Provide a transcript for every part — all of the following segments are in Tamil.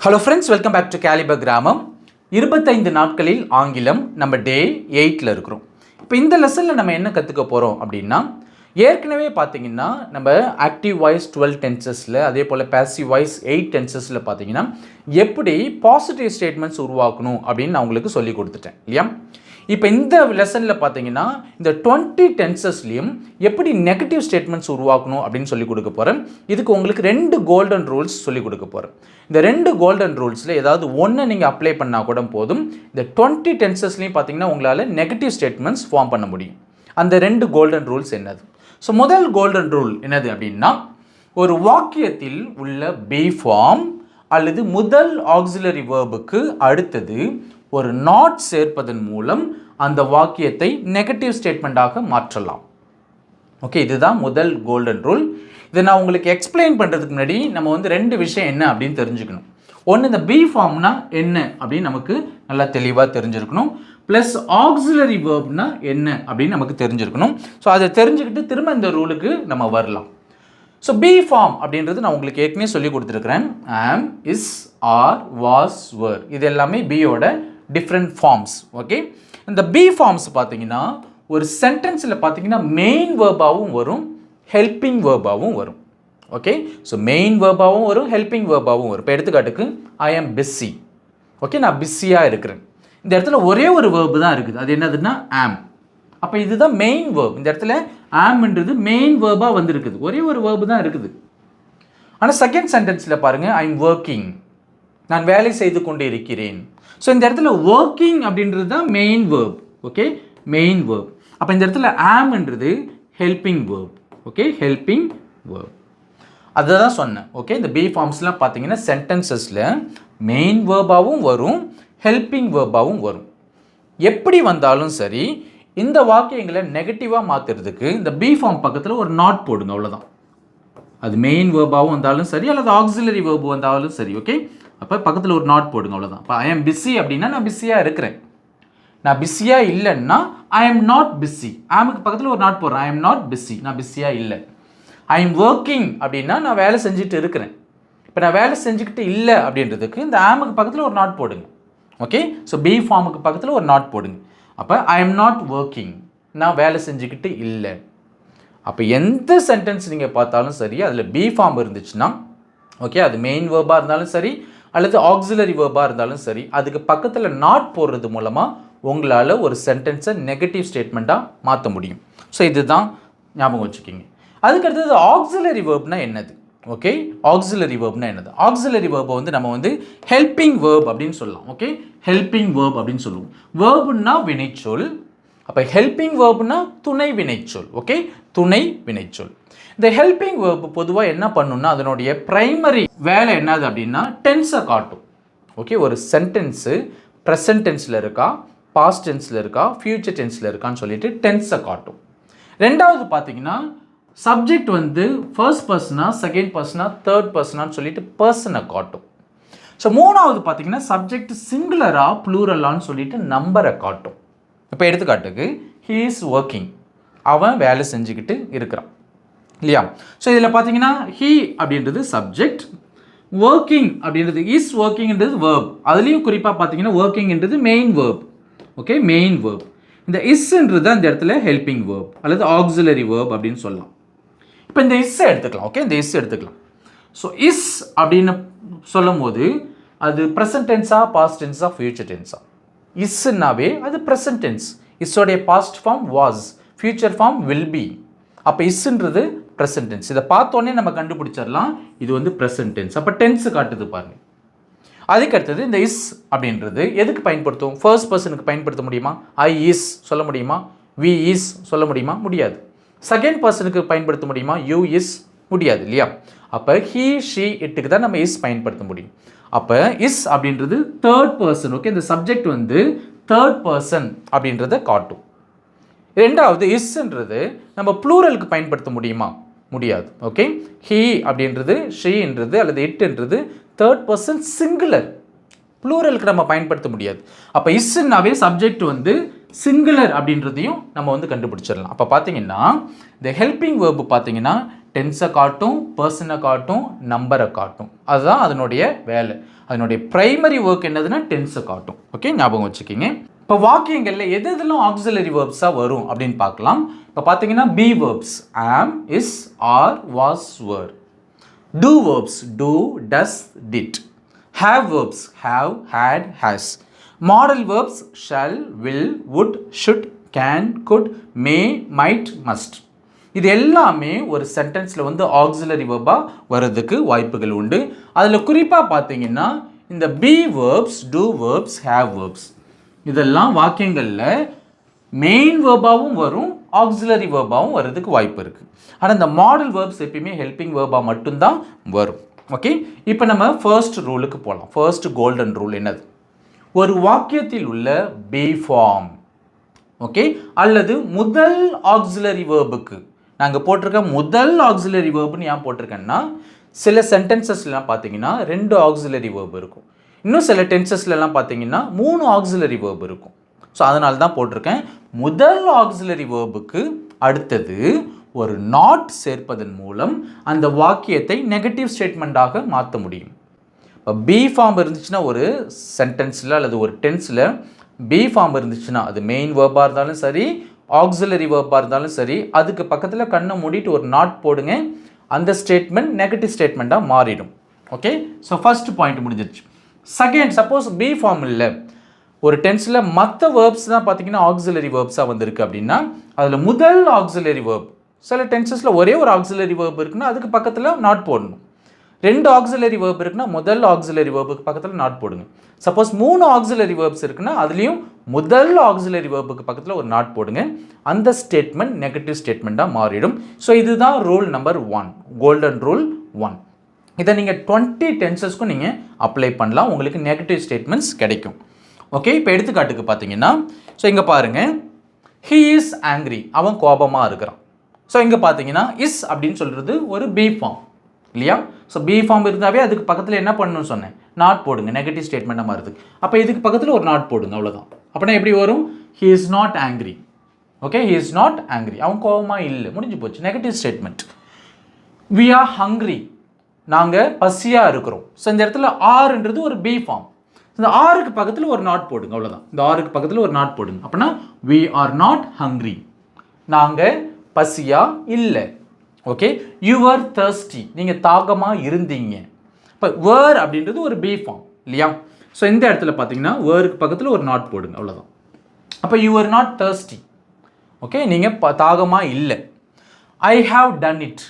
Hello friends, welcome back to Caliber கிராமம். 25 நாட்களில் ஆங்கிலம் நம்ம டே 8ல் இருக்கிறோம். இப்போ இந்த லெசனில் நம்ம என்ன கற்றுக்க போகிறோம் அப்படின்னா, ஏற்கனவே பார்த்தீங்கன்னா நம்ம ஆக்டிவ் வாய்ஸ் 12 டென்சஸில், அதே போல் பேசிவ் வாய்ஸ் 8 டென்சஸில் பார்த்தீங்கன்னா எப்படி பாசிட்டிவ் ஸ்டேட்மெண்ட்ஸ் உருவாக்கணும் அப்படின்னு நான் உங்களுக்கு சொல்லி கொடுத்துட்டேன் இல்லையா. இப்போ இந்த லெசனில் பார்த்தீங்கன்னா இந்த 20 டென்சஸ்லையும் எப்படி நெகட்டிவ் ஸ்டேட்மெண்ட்ஸ் உருவாக்கணும் அப்படின்னு சொல்லி கொடுக்க போகிறேன். இதுக்கு உங்களுக்கு 2 கோல்டன் ரூல்ஸ் சொல்லி கொடுக்க போகிறேன். இந்த 2 கோல்டன் ரூல்ஸில் ஏதாவது ஒன்று நீங்கள் அப்ளை பண்ணால் கூட போதும். இந்த 20 டென்சஸ்லையும் பார்த்தீங்கன்னா உங்களால் நெகட்டிவ் ஸ்டேட்மெண்ட்ஸ் ஃபார்ம் பண்ண முடியும். அந்த 2 கோல்டன் ரூல்ஸ் என்னது? ஸோ முதல் கோல்டன் ரூல் என்னது அப்படின்னா, ஒரு வாக்கியத்தில் உள்ள பி ஃபார்ம் அல்லது முதல் ஆக்சிலரி வேர்புக்கு அடுத்தது ஒரு நாட் சேர்ப்பதன் மூலம் அந்த வாக்கியத்தை நெகட்டிவ் ஸ்டேட்மெண்ட்டாக மாற்றலாம். ஓகே, இதுதான் முதல் கோல்டன் ரூல். இதை நான் உங்களுக்கு எக்ஸ்பிளைன் பண்ணுறதுக்கு முன்னாடி நம்ம 2 விஷயம் என்ன அப்படின்னு தெரிஞ்சுக்கணும். ஒன்று, இந்த பி ஃபார்ம்னா என்ன அப்படின்னு நமக்கு நல்லா தெளிவாக தெரிஞ்சிருக்கணும். ப்ளஸ் ஆக்சிலரி வேர்ப்னா என்ன அப்படின்னு நமக்கு தெரிஞ்சிருக்கணும். ஸோ அதை தெரிஞ்சுக்கிட்டு திரும்ப இந்த ரூலுக்கு நம்ம வரலாம். ஸோ பி ஃபார்ம் அப்படின்றது நான் உங்களுக்கு ஏற்கனவே சொல்லி கொடுத்துருக்குறேன். ஆம், இஸ், ஆர், வாஸ், வர், இது எல்லாமே பியோட டிஃப்ரெண்ட் ஃபார்ம்ஸ். ஓகே, இந்த பி ஃபார்ம்ஸ் பார்த்தீங்கன்னா ஒரு சென்டென்ஸில் பார்த்தீங்கன்னா மெயின் வேர்பாகவும் வரும், ஹெல்பிங் வேர்பாகவும் வரும். ஓகே, ஸோ மெயின் வேர்பாகவும் வரும், ஹெல்பிங் வேர்பாகவும் வரும். இப்போ எடுத்துக்காட்டுக்கு ஐ ஆம் பிஸி. ஓகே, நான் பிஸியாக இருக்கிறேன். இந்த இடத்துல ஒரே ஒரு வேர்பு தான் இருக்குது. அது என்னதுன்னா ஆம். அப்போ இதுதான் மெயின் வேர்ப். இந்த இடத்துல ஆம்ன்றது மெயின் வேர்பாக வந்துருக்குது. ஒரே ஒரு வேர்பு தான் இருக்குது. ஆனால் செகண்ட் சென்டென்ஸில் பாருங்கள், ஐ எம் ஒர்க்கிங், நான் வேலை செய்து கொண்டு இருக்கிறேன். ஸோ இந்த இடத்துல ஒர்க்கிங் அப்படின்றது தான் main verb. Okay, main verb. அப்போ இந்த இடத்துல ஆம்ன்றது helping verb. Okay, helping verb. அதை தான் சொன்னேன். ஓகே, இந்த பி ஃபார்ம்ஸ்லாம் பார்த்தீங்கன்னா சென்டென்சஸில் மெயின் வேர்பாகவும் வரும், ஹெல்பிங் வேர்பாகவும் வரும். எப்படி வந்தாலும் சரி, இந்த வாக்கியங்களை நெகட்டிவாக மாற்றுறதுக்கு இந்த பி ஃபார்ம் பக்கத்தில் ஒரு நாட் போடுங்க, அவ்வளோதான். அது மெயின் வேர்பாகவும் வந்தாலும் சரி அல்லது ஆக்சிலரி வேர்பு வந்தாலும் சரி. ஓகே, அப்போ பக்கத்தில் ஒரு நாட் போடுங்க, அவ்வளோதான். இப்போ ஐ எம் பிஸி அப்படின்னா நான் பிஸியாக இருக்கிறேன். நான் பிஸியாக இல்லைன்னா ஐ எம் நாட் பிஸி. ஆமுக்கு பக்கத்தில் ஒரு நாட் போடுறேன். ஐ எம் நாட் பிஸி, நான் பிஸியாக இல்லை. ஐ எம் ஒர்க்கிங் அப்படின்னா நான் வேலை செஞ்சுட்டு இருக்கிறேன். இப்போ நான் வேலை செஞ்சுக்கிட்டு இல்லை அப்படின்றதுக்கு இந்த ஆமுக்கு பக்கத்தில் ஒரு நாட் போடுங்க. ஓகே, ஸோ பி ஃபார்முக்கு பக்கத்தில் ஒரு நாட் போடுங்க. அப்போ ஐ எம் நாட் ஒர்க்கிங், நான் வேலை செஞ்சுக்கிட்டு இல்லை. அப்போ எந்த சென்டென்ஸ் நீங்கள் பார்த்தாலும் சரி, அதில் பி ஃபார்ம் இருந்துச்சுன்னா, ஓகே, அது மெயின் வேர்பாக இருந்தாலும் சரி அல்லது ஆக்சிலரி வேர்பாக இருந்தாலும் சரி, அதுக்கு பக்கத்தில் நாட் போடுறது மூலமாக உங்களால் ஒரு சென்டென்ஸை நெகட்டிவ் ஸ்டேட்மெண்ட்டாக மாற்ற முடியும். ஸோ இதுதான் ஞாபகம் வச்சுக்கிங்க. அதுக்கடுத்தது ஆக்சிலரி வேர்ப்னா என்னது? ஓகே, ஆக்சிலரி வேர்ப்னா என்னது? ஆக்சிலரி வேர்பை நம்ம ஹெல்பிங் வேர்ப் அப்படின்னு சொல்லலாம். ஓகே, ஹெல்பிங் வேர்ப் அப்படின்னு சொல்லுவோம். வேர்புன்னா வினைச்சொல். அப்போ ஹெல்பிங் வேர்ப்னா துணை வினைச்சொல். ஓகே, துணை வினைச்சொல். இந்த ஹெல்பிங் வேர்ப் பொதுவாக என்ன பண்ணுன்னா, அதனுடைய பிரைமரி வேலை என்னது அப்படின்னா டென்ஸை காட்டும். ஓகே, ஒரு சென்டென்ஸு ப்ரெசன்ட் டென்ஸில் இருக்கா, பாஸ்ட் டென்ஸில் இருக்கா, ஃபியூச்சர் டென்ஸில் இருக்கான்னு சொல்லிட்டு டென்ஸை காட்டும். ரெண்டாவது பார்த்தீங்கன்னா சப்ஜெக்ட் ஃபர்ஸ்ட் பர்சனா, செகண்ட் பர்சனா, தேர்ட் பர்சனான்னு சொல்லிட்டு பர்சனை காட்டும். ஸோ மூணாவது பார்த்தீங்கன்னா சப்ஜெக்ட் சிங்குலரா ப்ளூரலான்னு சொல்லிட்டு நம்பரை காட்டும். இப்போ எடுத்துக்காட்டுக்கு ஹீ இஸ் ஒர்க்கிங், அவன் வேலை செஞ்சுக்கிட்டு இருக்கிறான் இல்லையா. ஸோ இதில் பார்த்தீங்கன்னா ஹீ அப்படின்றது சப்ஜெக்ட், ஒர்க்கிங் அப்படின்றது இஸ், ஒர்க்கிங்ன்றது வேர்ப். அதுலேயும் குறிப்பாக பார்த்தீங்கன்னா ஒர்க்கிங்ன்றது main verb. Okay, main verb. இந்த இஸ்ன்றது அந்த இடத்துல ஹெல்பிங் வேர்ப் அல்லது ஆக்சிலரி வேர்ப் அப்படின்னு சொல்லலாம். இப்போ இந்த இஸ்ஸை எடுத்துக்கலாம். ஓகே, இந்த இஸ் எடுத்துக்கலாம். ஸோ இஸ் அப்படின்னு சொல்லும் போது அது ப்ரெசன்ட் டென்ஸா, பாஸ்ட் டென்ஸா, ஃபியூச்சர் டென்ஸா? இஸ்னாவே அது ப்ரெசன்ட் டென்ஸ். இஸ்ஸோடைய past form was, future form will be. அப்போ இஸ்ன்றது ப்ரெசன்ட் டென்ஸ். இதை பார்த்தோன்னே நம்ம கண்டுபிடிச்சிடலாம் இது ப்ரெசன்ட் டென்ஸ். அப்போ டென்ஸு காட்டுது பாருங்கள். அதுக்கடுத்தது இந்த இஸ் அப்படின்றது எதுக்கு பயன்படுத்தும்? ஃபர்ஸ்ட் பர்சனுக்கு பயன்படுத்த முடியுமா? ஐ இஸ் சொல்ல முடியுமா? வி இஸ் சொல்ல முடியுமா? முடியாது. செகண்ட் பர்சனுக்கு பயன்படுத்த முடியுமா? யூ இஸ் முடியாது இல்லையா. அப்போ ஹீ, ஷீ, இட்டுக்கு தான் நம்ம இஸ் பயன்படுத்த முடியும். அப்போ இஸ் அப்படின்றது தேர்ட் பர்சன். ஓகே, இந்த சப்ஜெக்ட் தேர்ட் பர்சன் அப்படின்றத காட்டும். ரெண்டாவது இஸ்ன்றது நம்ம ப்ளூரலுக்கு பயன்படுத்த முடியுமா? முடியாது. ஓகே, ஹீ அப்படின்றது, ஷீன்றது அல்லது இட்ன்றது தேர்ட் பர்சன் சிங்குலர், ப்ளூரலுக்கு நம்ம பயன்படுத்த முடியாது. அப்போ இஸ்னாவே சப்ஜெக்ட் சிங்குலர் அப்படின்றதையும் நம்ம கண்டுபிடிச்சிடலாம். அப்போ பார்த்தீங்கன்னா இந்த ஹெல்பிங் வேர்பு பார்த்தீங்கன்னா டென்ஸை காட்டும், பர்சனை காட்டும், நம்பரை காட்டும். அதுதான் அதனுடைய வேலை. அதனுடைய பிரைமரி ஒர்க் என்னதுன்னா டென்ஸை காட்டும். ஓகே, ஞாபகம் வச்சுக்கிங்க. இப்போ வாக்கியங்களில் எது எதெல்லாம் ஆக்சிலரி வேர்ப்ஸாக வரும் அப்படின்னு பார்க்கலாம். இப்போ பார்த்தீங்கன்னா B verbs am, is, are, was, were. Do verbs do, does, did. Have verbs have, had, has. Modal verbs shall, will, would, should, can, could, may, might, must. இது எல்லாமே ஒரு சென்டென்ஸில் வந்து ஆக்சிலரி வேர்பாக வர்றதுக்கு வாய்ப்புகள் உண்டு. அதில் குறிப்பாக பார்த்தீங்கன்னா இந்த be verbs, do verbs, have verbs இதெல்லாம் வாக்கியங்களில் மெயின் வேர்பாகவும் வரும், ஆக்சிலரி வேர்பாகவும் வர்றதுக்கு வாய்ப்பு இருக்குது. ஆனால் இந்த மாடல் வேர்ப்ஸ் எப்பயுமே ஹெல்பிங் வேர்பாக மட்டும்தான் வரும். ஓகே, இப்போ நம்ம ஃபர்ஸ்ட் ரூலுக்கு போகலாம். ஃபர்ஸ்ட் கோல்டன் ரூல் என்னது? ஒரு வாக்கியத்தில் உள்ள பி ஃபார்ம், ஓகே, அல்லது முதல் ஆக்சிலரி வேர்புக்கு நாங்கள் போட்டிருக்க முதல் ஆக்சிலரி வேர்புன்னு ஏன் போட்டிருக்கேன்னா, சில சென்டென்சஸ்லாம் பார்த்தீங்கன்னா 2 ஆக்சிலரி வேர்ப் இருக்கும். இன்னும் சில டென்சஸ்லாம் பார்த்தீங்கன்னா 3 ஆக்சிலரி வேர்ப் இருக்கும். ஸோ அதனால தான் போட்டிருக்கேன். முதல் ஆக்சிலரி வேர்புக்கு அடுத்தது ஒரு நாட் சேர்ப்பதன் மூலம் அந்த வாக்கியத்தை நெகட்டிவ் ஸ்டேட்மெண்ட்டாக மாற்ற முடியும். இப்போ பி ஃபார்ம் இருந்துச்சுன்னா ஒரு சென்டென்ஸில் அல்லது ஒரு டென்ஸில் பி ஃபார்ம் இருந்துச்சுன்னா அது மெயின் வேர்பாக இருந்தாலும் சரி, ஆக்சிலரி வேர்பாக இருந்தாலும் சரி, அதுக்கு பக்கத்தில் கண்ணை மூடிட்டு ஒரு நாட் போடுங்க, அந்த ஸ்டேட்மெண்ட் நெகட்டிவ் ஸ்டேட்மெண்ட்டாக மாறிடும். ஓகே, ஸோ ஃபர்ஸ்ட் பாயிண்ட் முடிஞ்சிருச்சு. செகண்ட், சப்போஸ் பி ஃபார்ம் இல்லை, ஒரு டென்ஸில் மற்ற வேர்ப்ஸ் தான் பார்த்தீங்கன்னா ஆக்சிலரி வேர்ப்ஸாக வந்திருக்கு அப்படின்னா அதில் முதல் ஆக்சிலரி வேர்ப், சில டென்சஸில் ஒரே ஒரு ஆக்சிலரி வேர்ப் இருக்குன்னா அதுக்கு பக்கத்தில் நாட் போடணும். 2 ஆக்சிலரி வேர்ப் இருக்குன்னா முதல் ஆக்சிலரி வேர்புக்கு பக்கத்தில் நாட் போடுங்க. சப்போஸ் 3 ஆக்சிலரி வேர்ப்ஸ் இருக்குன்னா அதுலேயும் முதல் ஆக்சிலரி வேர்புக்கு பக்கத்தில் ஒரு நாட் போடுங்க. அந்த ஸ்டேட்மெண்ட் நெகட்டிவ் ஸ்டேட்மெண்ட்டாக மாறிடும். ஸோ இதுதான் ரூல் நம்பர் 1, கோல்டன் ரூல் 1. இதை நீங்கள் 20 டென்சஸ்க்கும் நீங்கள் அப்ளை பண்ணலாம், உங்களுக்கு நெகட்டிவ் ஸ்டேட்மெண்ட்ஸ் கிடைக்கும். ஓகே, இப்போ எடுத்துக்காட்டுக்கு பார்த்தீங்கன்னா, ஸோ இங்கே பாருங்கள், ஹீ இஸ் ஆங்க்ரி, அவன் கோபமாக இருக்கிறான். ஸோ இங்கே பார்த்தீங்கன்னா இஸ் அப்படின்னு சொல்கிறது ஒரு பி ஃபார்ம் இல்லையா? ஸோ பி ஃபார்ம் இருந்தாவே அதுக்கு பக்கத்தில் என்ன பண்ணணும்னு சொன்னேன், நாட் போடுங்க, நெகட்டிவ் ஸ்டேட்மெண்ட்டாக மாறுது. அப்போ இதுக்கு பக்கத்தில் ஒரு நாட் போடுங்க, அவ்வளோதான். அப்படின்னா எப்படி வரும்? He is not angry. Okay, he is not angry, அவன் கோபமாக இல்லை, முடிஞ்சு போச்சு, negative statement. We are hungry, நாங்கள் பசியாக இருக்கிறோம். ஸோ இந்த இடத்துல ஆர்ன்றது ஒரு பி ஃபார்ம். இந்த ஆருக்கு பக்கத்தில் ஒரு நாட் போடுங்க, அவ்வளோதான். இந்த ஆருக்கு பக்கத்தில் ஒரு நாட் போடுங்க. அப்படின்னா வி ஆர் நாட் ஹங்க்ரி, நாங்கள் பசியாக இல்லை. ஓகே, யூ ஆர் தர்ஸ்டி, நீங்கள் தாகமாக இருந்தீங்க. இப்போ வேர் அப்படின்றது ஒரு பி ஃபார்ம் இல்லையா? ஸோ இந்த இடத்துல பார்த்தீங்கன்னா வேருக்கு பக்கத்தில் ஒரு நாட் போடுங்க, அவ்வளோதான். அப்போ you are not thirsty, okay, நீங்கள் தாகமாக இல்லை. ஐ ஹாவ் டன் இட்,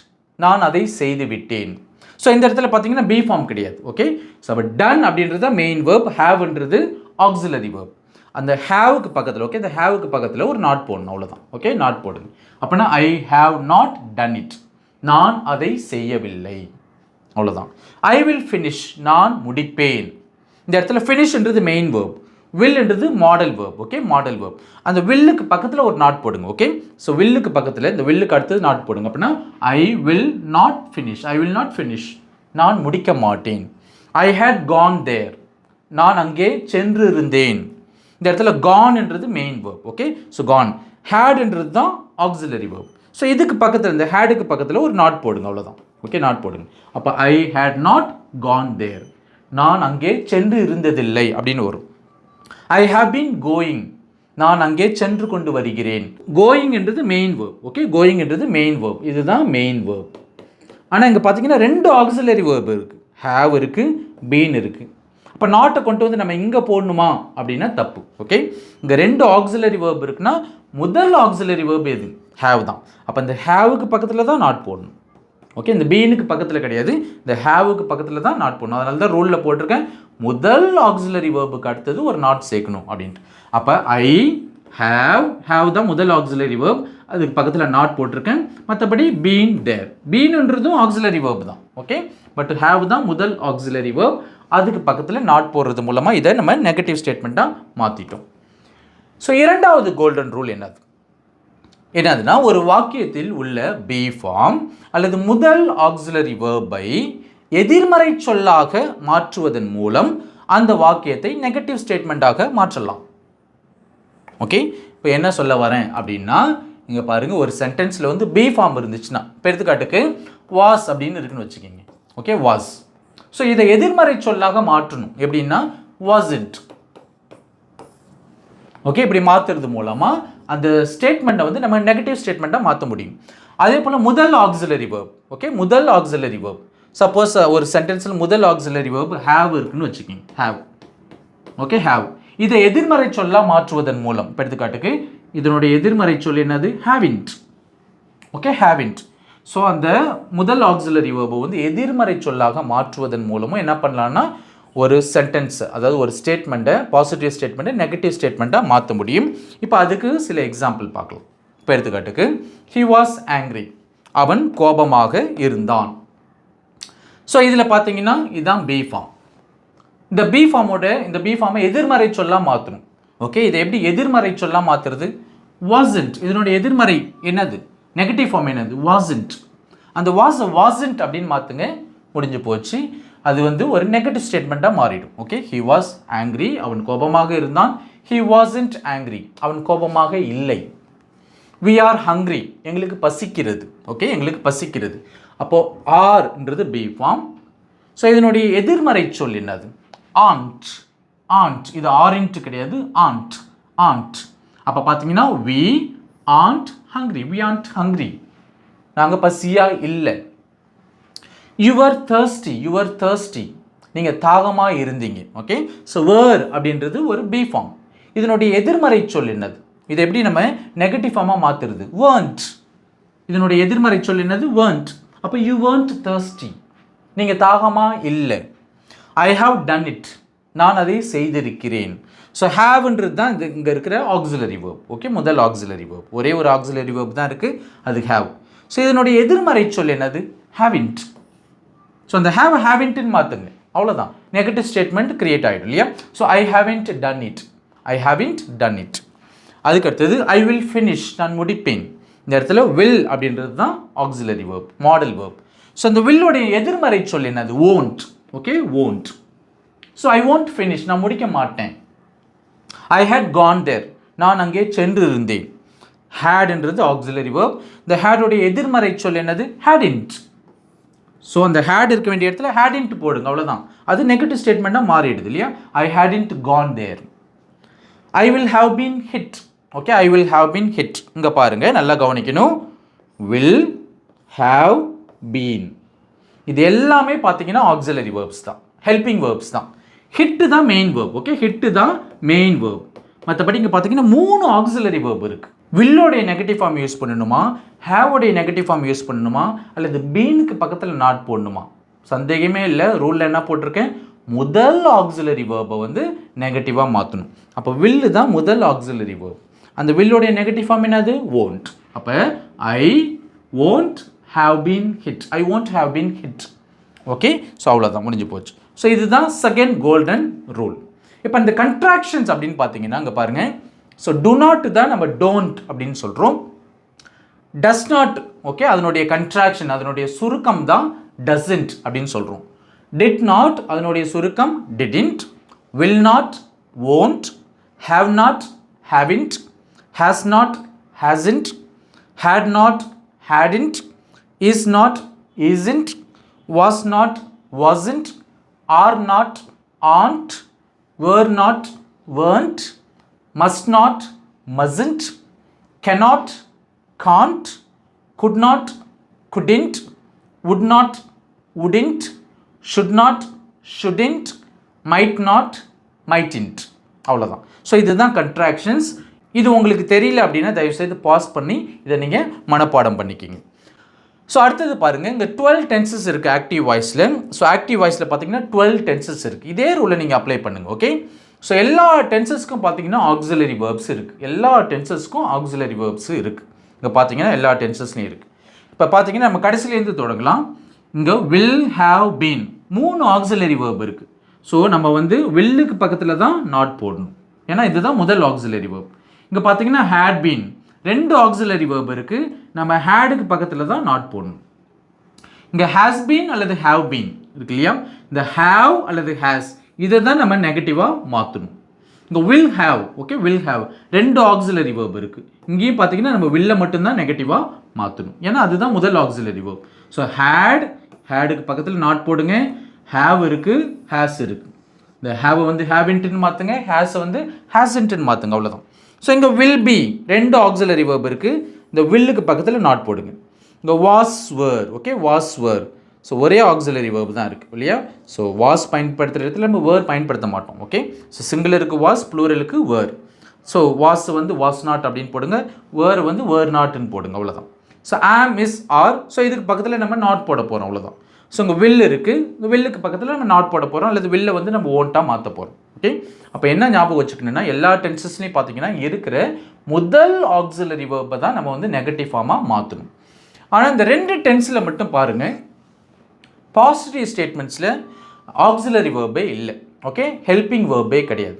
நான் அதை செய்து விட்டேன். ஸோ இந்த இடத்துல பார்த்தீங்கன்னா பி ஃபார்ம் கிடையாது. ஓகே, ஸோ அப்போ டன் அப்படின்றது மெயின் வேர்ப், ஹேவ்ன்றது ஆக்சிலரி வேர்ப். அந்த ஹேவுக்கு பக்கத்தில், ஓகே, இந்த ஹேவுக்கு பக்கத்தில் ஒரு நாட் போடணும், அவ்வளோதான். ஓகே, நாட் போடுங்க. அப்படின்னா I have not done it, நான் அதை செய்யவில்லை, அவ்வளோதான். ஐ வில் ஃபினிஷ், நான் முடிப்பேன். இந்த இடத்துல ஃபினிஷ்ன்றது மெயின் வேர்ப், வில்ன்றது modal verb. Okay, modal verb. அந்த வில்லுக்கு பக்கத்தில் ஒரு நாட் போடுங்க. ஓகே, ஸோ வில்லுக்கு பக்கத்தில் இந்த வில்லுக்கு அடுத்தது நாட் போடுங்க. அப்படின்னா I will not finish, I will not finish, நான் முடிக்க மாட்டேன். ஐ ஹேட் கான் தேர், நான் அங்கே சென்று இருந்தேன். இந்த இடத்துல கான்ன்றது main verb. Okay, so gone. ஹேட்ன்றது தான் ஆக்சிலரி வேர்ப். ஸோ இதுக்கு பக்கத்தில், இந்த ஹேடுக்கு பக்கத்தில் ஒரு நாட் போடுங்க, அவ்வளோதான். ஓகே, நாட் போடுங்க. அப்போ ஐ ஹேட் நாட் கான் தேர், நான் அங்கே சென்று இருந்ததில்லை அப்படின்னு வரும். ஐ ஹாவ் பீன் கோயிங், நான் அங்கே சென்று கொண்டு வருகிறேன். கோயிங் என்றது மெயின் வேர்ப். ஓகே, கோயிங் என்றது மெயின் வேர்ப், இதுதான் மெயின் வேர்ப். ஆனால் இங்கே பார்த்தீங்கன்னா 2 ஆக்சிலரி வேர்ப் இருக்குது, ஹேவ் இருக்குது, பீன் இருக்குது. அப்போ நாட்டை கொண்டு வந்து நம்ம இங்கே போடணுமா அப்படின்னா தப்பு. ஓகே, இங்கே 2 ஆக்சிலரி வேர்ப் இருக்குன்னா முதல் ஆக்சிலரி வேர்ப் எது? ஹேவ் தான். அப்போ இந்த ஹேவுக்கு பக்கத்தில் தான் நாட் போடணும். ஓகே, இந்த பீனுக்கு பக்கத்தில் கிடையாது, இந்த ஹேவுக்கு பக்கத்தில் தான் நாட் போடணும். அதனால தான் ரூலில் போட்டிருக்கேன், முதல் ஆக்சிலரி வேர்புக்கு அடுத்தது ஒரு நாட் சேர்க்கணும் அப்படின்ட்டு. அப்போ ஐ ஹேவ் தான் முதல் ஆக்சிலரி வேர்ப், அதுக்கு பக்கத்தில் நாட் போட்டிருக்கேன். மற்றபடி பீன் தேர், பீனுன்றதும் ஆக்சிலரி வேர்ப் தான். ஓகே, பட் ஹேவ் தான் முதல் ஆக்சிலரி வேர்ப், அதுக்கு பக்கத்தில் நாட் போடுறது மூலமாக இதை நம்ம நெகட்டிவ் ஸ்டேட்மெண்ட்டாக மாற்றிட்டோம். ஸோ இரண்டாவது கோல்டன் ரூல் என்னதுன்னா, ஒரு வாக்கியத்தில் உள்ள பி ஃபார்ம் அல்லது முதல் ஆக்சிலரி வேர்பை எதிர்மறை சொல்லாக மாற்றுவதன் மூலம் அந்த வாக்கியத்தை நெகட்டிவ் ஸ்டேட்மெண்ட்டாக மாற்றலாம். ஓகே, இப்போ என்ன சொல்ல வரேன் அப்படின்னா, இங்கே பாருங்கள், ஒரு சென்டென்ஸில் வந்து பி ஃபார்ம் இருந்துச்சுன்னா, இப்போ எடுத்துக்காட்டுக்கு வாஸ் அப்படின்னு இருக்குன்னு வச்சுக்கிங்க. Okay, was. ஸோ இதை எதிர்மறை சொல்லாக மாற்றணும். எப்படின்னா wasn't. ஓகே, இப்படி மாற்றுறது மூலமாக அந்த ஸ்டேட்மெண்ட்டை வந்து நம்ம நெகட்டிவ் ஸ்டேட்மெண்ட்டாக மாற்ற முடியும். அதே போல் முதல் ஆக்சிலரி வேர்ப். ஓகே, முதல் ஆக்சிலரி வேர்ப். சப்போஸ் ஒரு சென்டென்ஸில் முதல் ஆக்சிலரி வேர்ப் ஹேவ் இருக்குன்னு வச்சுக்கிங்க. ஹேவ். Okay, have. இதை எதிர்மறை சொல்லாக மாற்றுவதன் மூலம், இப்போ எடுத்துக்காட்டுக்கு இதனுடைய எதிர்மறை சொல் என்னது? ஹேவின்ட். Okay, haven't. ஸோ அந்த முதல் ஆக்சிலரி வேர்பை வந்து எதிர்மறை சொல்லாக மாற்றுவதன் மூலமும் என்ன பண்ணலான்னா ஒரு சென்டென்ஸ், அதாவது ஒரு ஸ்டேட்மெண்ட்டை பாசிட்டிவ் ஸ்டேட்மெண்ட்டை நெகட்டிவ் ஸ்டேட்மெண்ட்டாக மாற்ற முடியும். இப்போ அதுக்கு சில எக்ஸாம்பிள் பார்க்கலாம். இப்போ எடுத்துக்காட்டுக்கு he was angry, அவன் கோபமாக இருந்தான். ஸோ இதில் பார்த்தீங்கன்னா இதுதான் பி ஃபார்ம். இந்த பி ஃபார்மை எதிர்மறை சொல்லாக மாற்றணும். ஓகே, இதை எப்படி எதிர்மறை சொல்லாக மாற்றுறது? wasn't. இதனுடைய எதிர்மறை என்னது? நெகட்டிவ் ஃபார்ம் என்னது? wasn't. அந்த wasn't அப்படின்னு மாற்றுங்க, முடிஞ்சு போச்சு. அது வந்து ஒரு நெகட்டிவ் ஸ்டேட்மெண்ட்டாக மாறிடும். ஓகே, he was angry, அவன் கோபமாக இருந்தான். he wasn't angry, அவன் கோபமாக இல்லை. we are hungry, எங்களுக்கு பசிக்கிறது. ஓகே, எங்களுக்கு பசிக்கிறது. அப்போது ஆர்ன்றது பி ஃபார்ம். ஸோ இதனுடைய எதிர்மறை சொல் என்னது? aunt. aunt. இது ஆரின்ட் கிடையாது, aunt. aunt. அப்போ பார்த்தீங்கன்னா we aren't hungry. we aren't hungry, நாங்கள் பசியாக இல்லை. you were thirsty, நீங்கள் தாகமாக இருந்தீங்க. ஓகே, ஸோ were அப்படின்றது ஒரு பி ஃபார்ம். இதனுடைய எதிர்மறை சொல் என்னது? இதை எப்படி நம்ம நெகட்டிவ் ஃபார்மாக மாற்றுறது? weren't. இதனுடைய எதிர்மறை சொல் என்னது? weren't. அப்போ you weren't thirsty, நீங்கள் தாகமாக இல்லை. I have done it, நான் அதை செய்திருக்கிறேன். ஸோ ஹேவ்ன்றது தான் இது இங்கே இருக்கிற ஆக்சிலரி வேர்ப். ஓகே, முதல் ஆக்சிலரி வேர்ப். ஒரே ஒரு ஆக்சிலரி வேர்ப் தான் இருக்குது, அது ஹேவ். ஸோ இதனுடைய எதிர்மறை சொல் என்னது? haven't. ஸோ அந்த haven't மாற்றுங்க, அவ்வளோதான். நெகட்டிவ் ஸ்டேட்மெண்ட் கிரியேட் ஆகிடும் இல்லையா? So I haven't done it. அதுக்கடுத்தது I will finish, நான் முடிப்பேன். இந்த இடத்துல will அப்படின்றது தான் auxiliary verb, model verb. So அந்த willோடைய எதிர்மறை சொல் என்னது? won't. Okay, won't. So I won't finish, நான் முடிக்க மாட்டேன். I had gone there, நான் அங்கே சென்று இருந்தேன். hadன்றது ஆக்சிலரி வேர்ப். இந்த hadோடைய எதிர்மறை சொல் என்னது? hadn't. ஸோ அந்த had இருக்க வேண்டிய இடத்துல hadn't போடுங்க, அவ்வளோதான். அது நெகட்டிவ் ஸ்டேட்மெண்ட்டாக மாறிடுது இல்லையா? I hadn't gone there. I will have been hit. Okay, I will have been hit. இங்கே பாருங்கள், நல்லா கவனிக்கணும். will have been, இது எல்லாமே பார்த்தீங்கன்னா ஆக்சிலரி வேர்ப்ஸ் தான், ஹெல்பிங் வேர்ப்ஸ் தான். ஹிட்டு தான் மெயின் வேர்ப். ஓகே, ஹிட்டு தான் மெயின் வேர்ப். மற்றபடி இங்கே பார்த்தீங்கன்னா 3 ஆக்சிலரி வேர்ப் இருக்குது. வில்லோடைய நெகட்டிவ் ஃபார்ம் யூஸ் பண்ணணுமா, ஹேவோடைய நெகட்டிவ் ஃபார்ம் யூஸ் பண்ணணுமா, அல்லது பீனுக்கு பக்கத்தில் நாட் போடணுமா? சந்தேகமே இல்லை, ரூலில் என்ன போட்டிருக்கேன்? முதல் ஆக்சிலரி வேர்பை வந்து நெகட்டிவாக மாற்றணும். அப்போ வில்லு தான் முதல் ஆக்சிலரி வேர்ப். அந்த வில்லோடைய நெகட்டிவ் ஃபார்ம் என்னது? won't. அப்போ I won't have been hit. I won't have been hit. Okay, so அவ்வளோதான், முடிஞ்சு போச்சு. ஸோ இதுதான் செகண்ட் கோல்டன் ரூல். இப்போ இந்த கண்ட்ராக்ஷன்ஸ் அப்படின்னு பார்த்தீங்கன்னா இங்கே பாருங்கள். ஸோ do not தான் நம்ம don't அப்படின்னு சொல்கிறோம். does not, ஓகே, அதனுடைய கண்ட்ராக்ஷன், அதனுடைய சுருக்கம் தான் doesn't அப்படின்னு சொல்கிறோம். did not, அதனுடைய சுருக்கம் didn't. will not, won't. have not, haven't. has not, hasn't. had not, hadn't. is not, isn't. was not, wasn't. are not, aren't. were not, weren't. must not, mustn't. cannot, can't. could not, couldn't. would not, wouldn't. should not, shouldn't. might not, mightn't. அவ்வளோதான். ஸோ இதுதான் கண்ட்ராக்ஷன்ஸ். இது உங்களுக்கு தெரியல அப்படின்னா தயவுசெய்து பாஸ் பண்ணி இதை நீங்கள் மனப்பாடம் பண்ணிக்கிங்க. ஸோ அடுத்தது பாருங்கள், இங்கே 12 டென்சஸ் இருக்குது ஆக்டிவ் வாய்ஸில். ஸோ ஆக்டிவ் வாய்ஸில் பார்த்தீங்கன்னா 12 டென்சஸ் இருக்குது. இதே ரூலை நீங்கள் அப்ளை பண்ணுங்கள். ஓகே, ஸோ எல்லா டென்சஸ்க்கும் பார்த்தீங்கன்னா ஆக்சிலரி வேர்ப்ஸ் இருக்குது. எல்லா டென்சஸ்க்கும் ஆக்சிலரி வேர்ப்ஸ் இருக்குது. இங்கே பார்த்தீங்கன்னா எல்லா டென்சஸ்லையும் இருக்குது. இப்போ பார்த்தீங்கன்னா நம்ம கடைசிலேருந்து தொடங்கலாம். இங்கே will have been 3 auxiliary verb இருக்குது. ஸோ நம்ம வந்து வில்லுக்கு பக்கத்தில் தான் நாட் போடணும், ஏன்னா இதுதான் முதல் ஆக்சிலரி வேர்ப். இங்கே பார்த்தீங்கன்னா had been 2 ஆக்சிலரி வேர்ப் இருக்குது. நம்ம ஹேடுக்கு பக்கத்தில் தான் நாட் போடணும். இங்கே has been அல்லது have been இருக்கு இல்லையா? இந்த have அல்லது has இதை தான் நம்ம நெகட்டிவாக மாற்றணும். இங்கே will have, okay, will have 2 auxiliary verb இருக்குது. இங்கேயும் பார்த்தீங்கன்னா நம்ம வில்லை மட்டும்தான் நெகட்டிவாக மாற்றணும், ஏன்னா அதுதான் முதல் ஆக்சிலரி வேர்ப். ஸோ ஹேடுக்கு பக்கத்தில் நாட் போடுங்க. have இருக்குது, has இருக்குது. இந்த have வந்து haven't மாற்றுங்க, has வந்து hasn't மாற்றுங்க, அவ்வளோதான். ஸோ இங்கே will be ரெண்டு ஆக்சிலரி வேர்ப் இருக்குது. இந்த willுக்கு பக்கத்தில் நாட் போடுங்க. இங்கே was were, okay, was were. So ஒரே ஆக்சிலரி வேர்ப் தான் இருக்குது இல்லையா. ஸோ was பயன்படுத்துகிற இடத்துல நம்ம were பயன்படுத்த மாட்டோம். ஓகே, ஸோ சிங்குலருக்கு was, ப்ளூரலுக்கு were. ஸோ was வந்து was not அப்படின்னு போடுங்க, were வந்து were notன்னு போடுங்க, அவ்வளோதான். So am is are. So இதுக்கு பக்கத்தில் நம்ம நாட் போட போகிறோம், அவ்வளோதான். ஸோ இங்கே will இருக்குது, இந்த வில்லுக்கு பக்கத்தில் நம்ம நாட் போட போகிறோம், அல்லது வில்லை வந்து நம்ம ஓன்ட்டாக மாற்ற போகிறோம். ஓகே, அப்போ என்ன ஞாபகம் வச்சுக்கணுன்னா எல்லா டென்சஸ்லையும் பார்த்தீங்கன்னா இருக்கிற முதல் ஆக்சிலரி வேர்பை தான் நம்ம வந்து நெகட்டிவ் ஃபார்மாக மாற்றணும். ஆனால் இந்த ரெண்டு டென்ஸில் மட்டும் பாருங்கள், பாசிட்டிவ் ஸ்டேட்மெண்ட்ஸில் ஆக்சிலரி வேர்பே இல்லை. ஓகே, ஹெல்பிங் வேர்பே கிடையாது.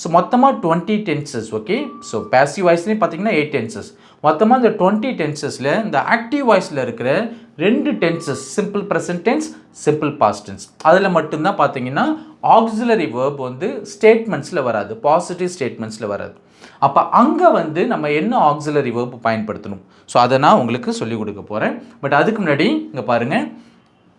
ஸோ மொத்தமாக 20 டென்சஸ். ஓகே, ஸோ பேசிவ் வாய்ஸ்லேயும் பார்த்தீங்கன்னா 8 டென்சஸ். மொத்தமாக இந்த 20 டென்சஸில் இந்த ஆக்டிவ் வாய்ஸில் இருக்கிற ரெண்டு tenses, simple present tense, simple past tense, அதில் மட்டும்தான் பார்த்தீங்கன்னா ஆக்சிலரி வேர்ப் வந்து ஸ்டேட்மெண்ட்ஸில் வராது, பாசிட்டிவ் ஸ்டேட்மெண்ட்ஸில் வராது. அப்போ அங்கே வந்து நம்ம என்ன ஆக்சிலரி வேர்ப் பயன்படுத்தணும், ஸோ அதை நான் உங்களுக்கு சொல்லிக் கொடுக்க போகிறேன். பட் அதுக்கு முன்னாடி இங்கே பாருங்கள்,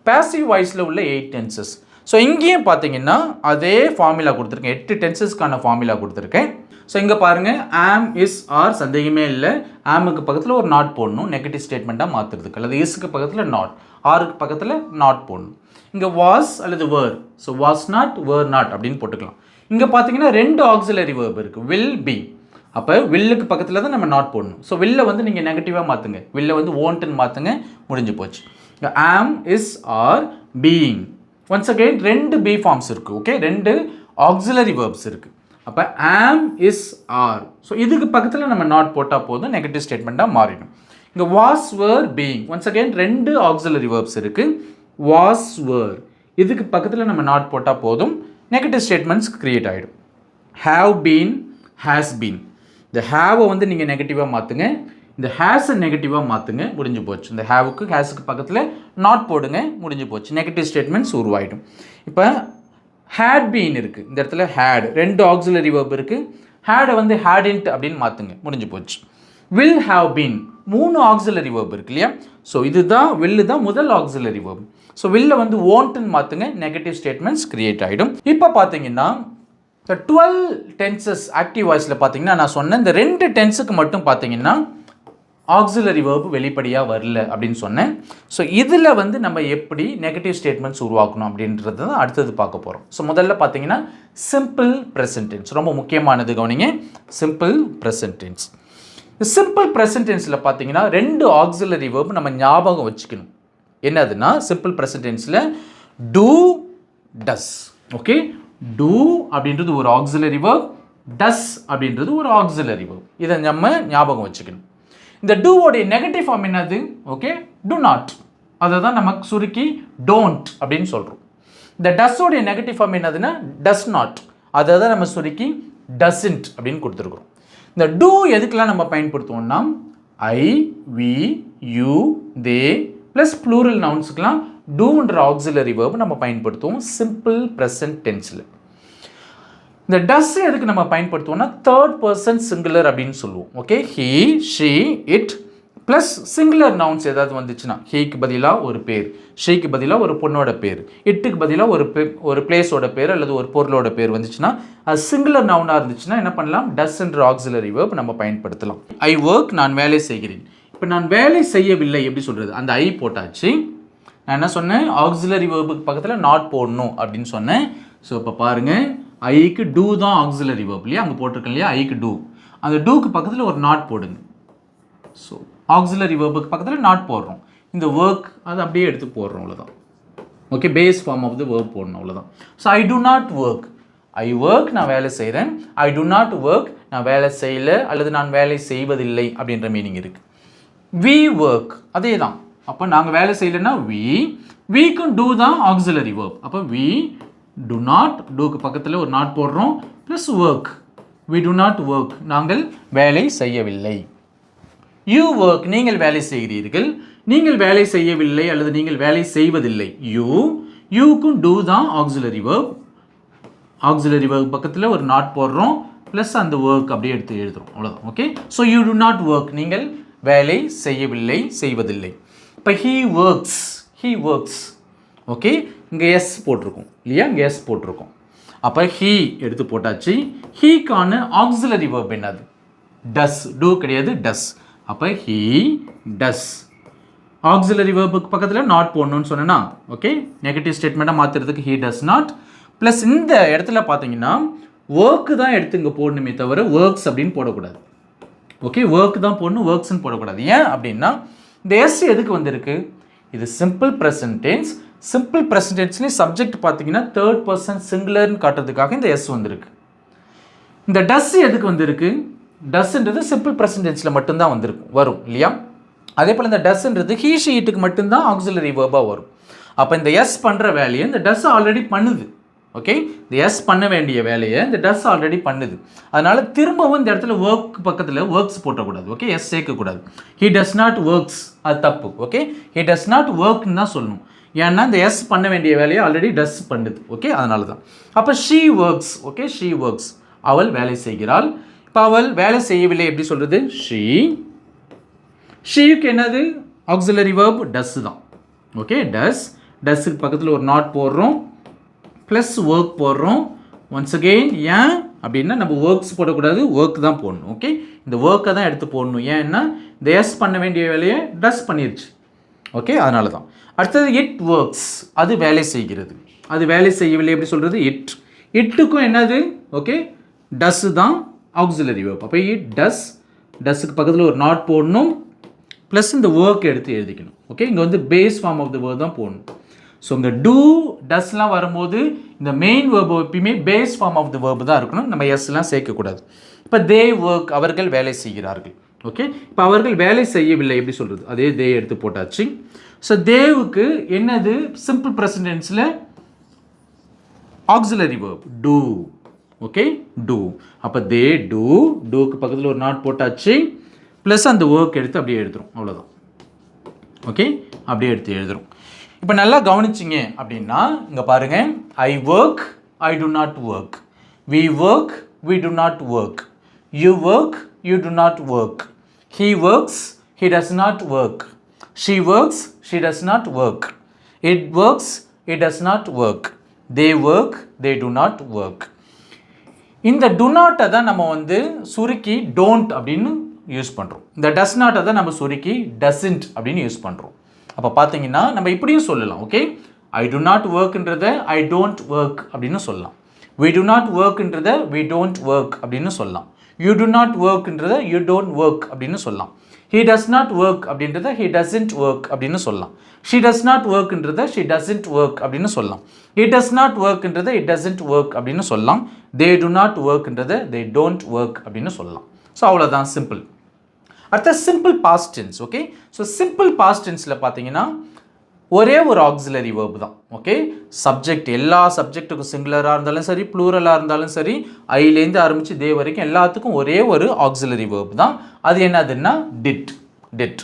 பேசிவ் வாய்ஸில் உள்ள 8 டென்சஸ். ஸோ இங்கேயும் பார்த்தீங்கன்னா அதே ஃபார்முலா கொடுத்துருக்கேன், 8 டென்சஸ்க்கான ஃபார்முலா கொடுத்துருக்கேன். ஸோ இங்கே பாருங்கள், ஆம் இஸ் ஆர் சந்தேகமே இல்லை, ஆமுக்கு பக்கத்தில் ஒரு நாட் போடணும் நெகட்டிவ் ஸ்டேட்மெண்ட்டாக மாற்றுறதுக்கு, அல்லது இஸ்க்கு பக்கத்தில் நாட், ஆருக்கு பக்கத்தில் நாட் போடணும். இங்கே வாஸ் அல்லது were, so was not were not அப்படின்னு போட்டுக்கலாம். இங்கே பார்த்தீங்கன்னா ரெண்டு ஆக்சிலரி வேர்ப் இருக்குது, வில் பி. அப்போ வில்லுக்கு பக்கத்தில் தான் நம்ம நாட் போடணும். ஸோ வில்லை வந்து நீங்கள் நெகட்டிவாக மாற்றுங்க, வில்லை வந்து ஓன்ட்டுன்னு மாற்றுங்க, முடிஞ்சு போச்சு. இங்கே am is are being. Once again ரெண்டு பி ஃபார்ம்ஸ் இருக்குது. ஓகே, ரெண்டு ஆக்சிலரி வேர்ப்ஸ் இருக்குது. அப்போ ஆம் இஸ் ஆர், ஸோ இதுக்கு பக்கத்தில் நம்ம நாட் போட்டால் போதும், நெகட்டிவ் ஸ்டேட்மெண்ட்டாக மாறிடும். இங்கே was where being, once again ரெண்டு ஆக்சிலரி வேர்ப்ஸ் இருக்குது, வாஸ் வேர், இதுக்கு பக்கத்தில் நம்ம நாட் போட்டால் போதும், நெகட்டிவ் ஸ்டேட்மெண்ட்ஸ் க்ரியேட் ஆகிடும். Have been, has been. இந்த ஹேவை வந்து நீங்கள் நெகட்டிவாக மாற்றுங்க, இந்த ஹேஸை நெகட்டிவாக மாற்றுங்க, முடிஞ்சு போச்சு. இந்த ஹேவுக்கு ஹேஸுக்கு பக்கத்தில் நாட் போடுங்க, முடிஞ்சு போச்சு, நெகட்டிவ் ஸ்டேட்மெண்ட்ஸ் உருவாயிடும். இப்போ ஹேட் பீன் இருக்குது, இந்த இடத்துல ஹேட், ரெண்டு ஆக்சிலரி வேர்ப் இருக்குது, ஹேடை வந்து ஹேடின்ட் அப்படின்னு மாற்றுங்க, முடிஞ்சு போச்சு. Will have been, 3 auxiliary verb இருக்கு இல்லையா. ஸோ இதுதான் வில்லு தான் முதல் ஆக்சிலரி வேர்ப். ஸோ வில்லை வந்து ஓன்ட்டுன்னு மாற்றுங்க, நெகட்டிவ் ஸ்டேட்மெண்ட்ஸ் கிரியேட் ஆகிடும். இப்போ பார்த்தீங்கன்னா இந்த 12 டென்சஸ் ஆக்டிவ் வாய்ஸில் பார்த்தீங்கன்னா நான் சொன்னேன், இந்த ரெண்டு டென்ஸுக்கு மட்டும் பார்த்தீங்கன்னா ஆக்சிலரி வேர்ப் வெளிப்படையாக வரல அப்படின்னு சொன்னேன். ஸோ இதில் வந்து நம்ம எப்படி நெகட்டிவ் ஸ்டேட்மெண்ட்ஸ் உருவாக்கணும் அப்படின்றது தான் அடுத்தது பார்க்க போகிறோம். ஸோ முதல்ல பார்த்தீங்கன்னா சிம்பிள் ப்ரெசன்ட் டென்ஸ், ரொம்ப முக்கியமானது, கவனிங்க. Simple present tense, simple present டென்ஸில் பார்த்தீங்கன்னா ரெண்டு ஆக்சிலரி வேர்ப் நம்ம ஞாபகம் வச்சுக்கணும். என்னதுன்னா சிம்பிள் ப்ரெசன்ட் டென்ஸில் டூ, டஸ். ஓகே, டூ அப்படின்றது ஒரு ஆக்சிலரி வேர்ப், டஸ் அப்படின்றது ஒரு ஆக்சிலரி வேர்ப், இதை நம்ம ஞாபகம் வச்சுக்கணும். இந்த டூவோடைய நெகட்டிவ் ஃபார்ம் என்னது? ஓகே, டு நாட், அதை தான் நமக்கு சுருக்கி டோன்ட் அப்படின்னு சொல்கிறோம். இந்த டஸ்ஸோடைய நெகட்டிவ் ஃபார்ம் என்னதுன்னா டஸ் நாட், அதை தான் நம்ம சுருக்கி டஸ்ன்ட் அப்படின்னு கொடுத்துருக்குறோம். இந்த டூ எதுக்கெல்லாம் நம்ம பயன்படுத்துவோம்னா I, we, you, they plus plural நவுன்ஸுக்கெல்லாம் டூன்ற ஆக்சிலரி வேர்ப் நம்ம பயன்படுத்துவோம் சிம்பிள் ப்ரெசன்ட் டென்ஸில். இந்த டஸ் எதுக்கு நம்ம பயன்படுத்துவோம்னா தேர்ட் பர்சன் சிங்குலர் அப்படின்னு சொல்லுவோம். Okay, he, she, it plus singular nouns ஏதாவது வந்துச்சுன்னா, ஹீக்கு பதிலாக ஒரு பேர், ஷீக்கு பதிலாக ஒரு பொண்ணோட பேர், இட்டுக்கு பதிலாக ஒரு பிளேஸோட பேர் அல்லது ஒரு பொருளோட பேர் வந்துச்சுன்னா, அது சிங்குலர் நவுனாக இருந்துச்சுன்னா என்ன பண்ணலாம், டஸ் என்ற ஆக்சிலரி வேர்ப் நம்ம பயன்படுத்தலாம். ஐ ஒர்க், நான் வேலை செய்கிறேன். இப்போ நான் வேலை செய்யவில்லை எப்படி சொல்கிறது, அந்த ஐ போட்டாச்சு. நான் என்ன சொன்னேன், ஆக்சிலரி வேர்புக்கு பக்கத்தில் நாட் போடணும் அப்படின்னு சொன்னேன். ஸோ இப்போ பாருங்கள், ஐக்கு டூ தான் ஆக்சிலரி வேர்ப் இல்லையா, அங்கே போட்டிருக்கேன் இல்லையா, ஐக்கு டூ, அந்த டூக்கு பக்கத்தில் ஒரு நாட் போடுங்க. ஸோ ஆக்சிலரி வேர்புக்கு பக்கத்தில் நாட் போடுறோம், இந்த ஒர்க் அது அப்படியே எடுத்து போடுறோம், அவ்வளோதான். Okay, base form of the verb போடணும், அவ்வளோதான். So I do not work, I work நான் வேலை செய்கிறேன், ஐ டு நாட் ஒர்க் நான் வேலை செய்யலை அல்லது நான் வேலை செய்வதில்லை அப்படின்ற மீனிங் இருக்குது. வி ஒர்க் அதே தான், அப்போ நாங்கள் வேலை செய்யலைன்னா வீக்கும் டூ தான் ஆக்சிலரி வேர்ப். அப்போ வி டு நாட், டூக்கு பக்கத்தில் ஒரு நாட் போடுறோம், plus work, we do not work நாங்கள் வேலை செய்யவில்லை. யூ ஒர்க் நீங்கள் வேலை செய்கிறீர்கள், நீங்கள் வேலை செய்யவில்லை அல்லது நீங்கள் வேலை செய்வதில்லை. யூக்கும் டூ தான் ஆக்சிலரி வேர்ப், ஆக்சிலரி வேர்ப் பக்கத்தில் ஒரு நாட் போடுறோம், ப்ளஸ் அந்த ஒர்க் அப்படியே எடுத்து எழுதுகிறோம், அவ்வளோதான். Okay, so you do not work நீங்கள் வேலை செய்யவில்லை, செய்வதில்லை. இப்போ ஹீ ஒர்க்ஸ், ஓகே, இங்கே எஸ் போட்டிருக்கும் இல்லையா, இங்கே எஸ் போட்டிருக்கும். அப்போ ஹீ எடுத்து போட்டாச்சு. ஹீக்கான ஆக்சிலரி வேர்ப் என்னது? டஸ். டூ கிடையாது, டஸ். அப்போ ஹீ டஸ். ஆக்சிலரி வேர்புக்கு பக்கத்தில் நாட் போடணும்னு சொன்னேன்னா, ஓகே, நெகட்டிவ் ஸ்டேட்மெண்ட்டாக மாற்றுறதுக்கு ஹீ டஸ் நாட். ப்ளஸ் இந்த இடத்துல பார்த்தீங்கன்னா ஒர்க்கு தான் எடுத்து இங்கே போடணுமே தவிர ஒர்க்ஸ் அப்படின்னு போடக்கூடாது. ஓகே, ஒர்க் தான் போடணும், ஒர்க்ஸ்ன்னு போடக்கூடாது. ஏன் அப்படின்னா இந்த எஸ் எதுக்கு வந்திருக்கு? இது simple present tense. Simple present டென்ஸ்லேயும் சப்ஜெக்ட் பார்த்தீங்கன்னா தேர்ட் பர்சன் சிங்குலர்னு காட்டுறதுக்காக இந்த எஸ் வந்திருக்கு. இந்த டஸ் எதுக்கு வந்திருக்கு? டஸ்ன்றது சிம்பிள் ப்ரெசன்ட் டென்ஸில் மட்டும்தான் வரும் இல்லையா? அதே போல் இந்த டஸ்ன்றது ஹீ ஷீட்டுக்கு மட்டும்தான் ஆக்சிலரி வேர்பாக வரும். அப்போ இந்த எஸ் பண்ணுற வேலையை இந்த டஸ் ஆல்ரெடி பண்ணுது. ஓகே, இந்த எஸ் பண்ண வேண்டிய வேலையை இந்த டஸ் ஆல்ரெடி பண்ணுது. அதனால் திரும்பவும் இந்த இடத்துல ஒர்க் பக்கத்தில் ஒர்க்ஸ் போட்டக்கூடாது. ஓகே, எஸ் சேர்க்கக்கூடாது. ஹி டஸ் நாட் ஒர்க்ஸ், அது தப்பு. ஓகே, ஹி டஸ் நாட் ஒர்க்னு தான் சொல்லணும். ஏன்னா இந்த எஸ் பண்ண வேண்டிய வேலையை ஆல்ரெடி டஸ் பண்ணுது. ஓகே, அதனால தான். அப்போ she works. Okay, she works, அவள் வேலை செய்கிறாள். இப்போ அவள் வேலை செய்யவில்லை எப்படி சொல்கிறது? ஷீ. ஷீக்கு என்னது ஆக்சிலரி வேர்ப்? டஸ் தான். ஓகே, டஸ். டஸ்ஸுக்கு பக்கத்தில் ஒரு நாட் போடுறோம், ப்ளஸ் ஒர்க் போடுறோம். ஒன்ஸ் அகெயின் ஏன் அப்படின்னா நம்ம ஒர்க்ஸ் போடக்கூடாது, ஒர்க் தான் போடணும். ஓகே, இந்த ஒர்க்கை தான் எடுத்து போடணும். ஏன்னா இந்த எஸ் பண்ண வேண்டிய வேலையை டஸ் பண்ணிருச்சு. ஓகே, அதனால தான். அடுத்தது இட் ஒர்க்ஸ், அது வேலை செய்கிறது. அது வேலை செய்யவில்லை எப்படி சொல்கிறது? இட். இட்டுக்கும் என்னது? ஓகே, டஸ் தான் ஆக்சிலரி வேர்ப். அப்போ இட் டஸ். டஸ்ஸுக்கு பக்கத்தில் ஒரு நாட் போடணும், ப்ளஸ் இந்த ஒர்க் எடுத்து எழுதிக்கணும். ஓகே, இங்கே வந்து base form of the verb தான் போடணும். ஸோ இங்கே டூ டஸ்லாம் வரும்போது இந்த மெயின் வேர்பு எப்பயுமே base form of the verb தான் இருக்கணும், நம்ம எஸ்லாம் சேர்க்கக்கூடாது. இப்போ தே ஒர்க், அவர்கள் வேலை செய்கிறார்கள். ஓகே, இப்போ அவர்கள் வேலை செய்யவில்லை எப்படி சொல்கிறது? அதே தே எடுத்து போட்டாச்சு. ஸோ தேவுக்கு என்னது சிம்பிள் ப்ரெசன்ட் டென்ஸில் auxiliary verb do. Okay, do. அப்போ தே டூ. டூக்கு பக்கத்தில் ஒரு நாட் போட்டாச்சு, ப்ளஸ் அந்த ஒர்க் எடுத்து அப்படியே எழுதுறோம், அவ்வளோதான். ஓகே, அப்படியே எடுத்து எழுதுறோம். இப்போ நல்லா கவனிச்சிங்க அப்படின்னா இங்கே பாருங்கள், I work, I do not work. We work, we do not work. You work, you do not work. He works, he does not work. She works, she does not work. It works, it does not work. They work, they do not work. இந்த டு நாட்டை தான் நம்ம வந்து சுருக்கி டோன்ட் அப்படின்னு யூஸ் பண்ணுறோம். இந்த டஸ் நாட்டை தான் நம்ம சுருக்கி டசன்ட் அப்படின்னு யூஸ் பண்ணுறோம். அப்போ பார்த்தீங்கன்னா நம்ம இப்படியும் சொல்லலாம். ஓகே, ஐ டு நாட் ஒர்க்ன்றதை ஐ டோன்ட் ஒர்க் அப்படின்னு சொல்லலாம். வி டு நாட் ஒர்க்ன்றதை வி டோன்ட் ஒர்க் அப்படின்னு சொல்லலாம். யூ டு நாட் ஒர்க்ன்றதை யூ டோன்ட் ஒர்க் அப்படின்னு சொல்லலாம். ஹி டஸ் நாட் ஒர்க் அப்படின்றத ஹி டசன்ட் ஒர்க் அப்படின்னு சொல்லலாம். ஷி டஸ் நாட் ஒர்க்ன்றத ஷி டசன்ட் ஒர்க் அப்படின்னு சொல்லலாம். இட் டஸ் நாட் ஒர்க்ன்றத இட் டசன்ட் ஒர்க் அப்படின்னு சொல்லலாம். தே டு நாட் ஒர்க்ன்றத தே டோன்ட் ஒர்க் அப்படின்னு சொல்லலாம். ஸோ அவ்வளோதான், சிம்பிள். அடுத்த simple past tense. Okay, so simple past டென்ஸில் பார்த்தீங்கன்னா ஒரே ஒரு ஆக்சிலரி வேர்பு தான். ஓகே, சப்ஜெக்ட் எல்லா சப்ஜெக்ட்டுக்கும் சிங்குலராக இருந்தாலும் சரி, ப்ளூரலாக இருந்தாலும் சரி, ஐலேருந்து ஆரம்பித்து தே வரைக்கும் எல்லாத்துக்கும் ஒரே ஒரு ஆக்சிலரி வேர்பு தான். அது என்னதுன்னா டிட். டிட்.